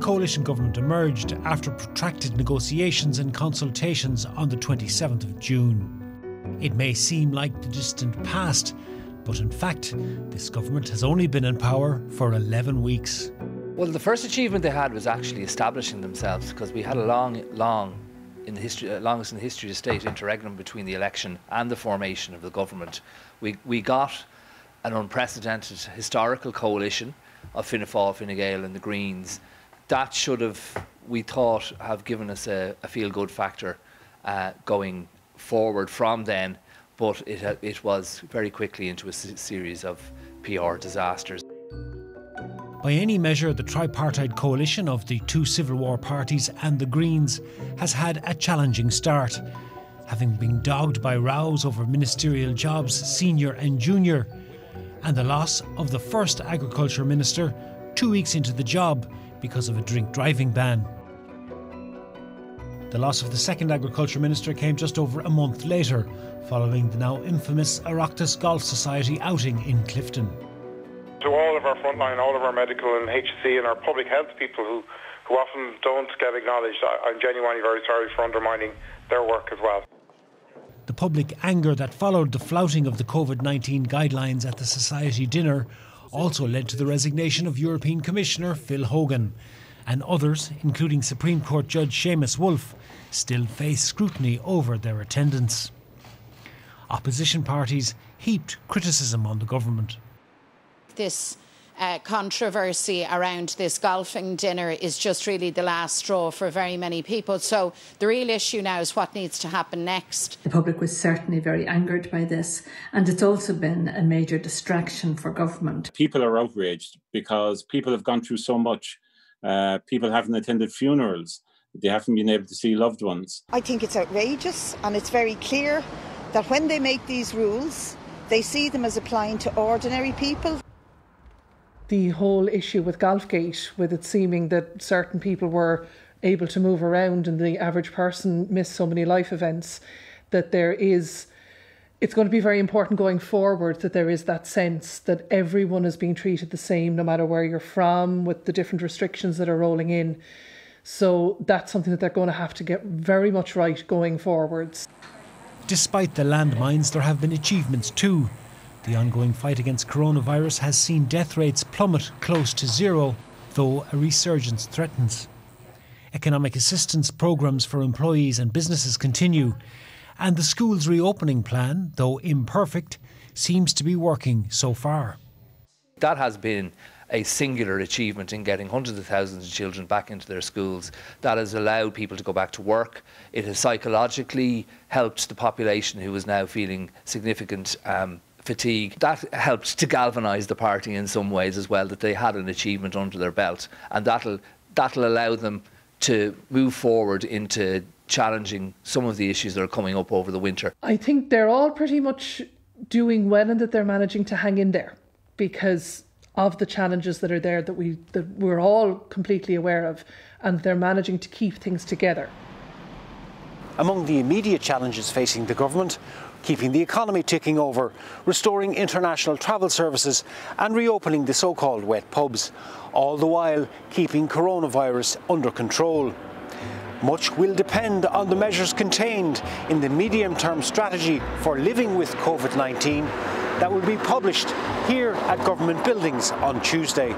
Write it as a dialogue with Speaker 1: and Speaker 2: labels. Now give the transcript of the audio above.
Speaker 1: coalition government emerged after protracted negotiations and consultations on the 27th of June. It may seem like the distant past, but in fact, this government has only been in power for 11 weeks.
Speaker 2: Well, the first achievement they had was actually establishing themselves, because we had a longest in the history of state interregnum between the election and the formation of the government. We got an unprecedented historical coalition of Fianna Fáil, Fine Gael and the Greens. That should have, we thought, have given us a feel-good factor going forward from then, but it was very quickly into a series of PR disasters.
Speaker 1: By any measure, the tripartite coalition of the two Civil War parties and the Greens has had a challenging start, having been dogged by rows over ministerial jobs, senior and junior, and the loss of the first Agriculture Minister 2 weeks into the job because of a drink-driving ban. The loss of the second Agriculture Minister came just over a month later, following the now infamous Oireachtas Golf Society outing in Clifton.
Speaker 3: To all of our frontline, all of our medical and HSE and our public health people who often don't get acknowledged, I'm genuinely very sorry for undermining their work as well.
Speaker 1: The public anger that followed the flouting of the COVID-19 guidelines at the Society dinner also led to the resignation of European Commissioner Phil Hogan, and others, including Supreme Court Judge Seamus Wolfe, still face scrutiny over their attendance. Opposition parties heaped criticism on the government.
Speaker 4: This controversy around this golfing dinner is just really the last straw for very many people. So the real issue now is what needs to happen next.
Speaker 5: The public was certainly very angered by this, and it's also been a major distraction for government.
Speaker 6: People are outraged because people have gone through so much. People haven't attended funerals. They haven't been able to see loved ones.
Speaker 7: I think it's outrageous, and it's very clear that when they make these rules, they see them as applying to ordinary people.
Speaker 8: The whole issue with Golfgate, with it seeming that certain people were able to move around and the average person missed so many life events, that it's going to be very important going forward that there is that sense that everyone is being treated the same no matter where you're from, with the different restrictions that are rolling in. So that's something that they're going to have to get very much right going forwards.
Speaker 1: Despite the landmines, there have been achievements too. The ongoing fight against coronavirus has seen death rates plummet close to zero, though a resurgence threatens. Economic assistance programmes for employees and businesses continue, and the school's reopening plan, though imperfect, seems to be working so far.
Speaker 2: That has been a singular achievement in getting hundreds of thousands of children back into their schools. That has allowed people to go back to work. It has psychologically helped the population who is now feeling significant fatigue. That helped to galvanise the party in some ways as well, that they had an achievement under their belt, and that'll allow them to move forward into challenging some of the issues that are coming up over the winter.
Speaker 8: I think they're all pretty much doing well and that they're managing to hang in there because of the challenges that are there that we're all completely aware of, and they're managing to keep things together.
Speaker 9: Among the immediate challenges facing the government, keeping the economy ticking over, restoring international travel services and reopening the so-called wet pubs, all the while keeping coronavirus under control. Much will depend on the measures contained in the medium-term strategy for living with COVID-19 that will be published here at government buildings on Tuesday.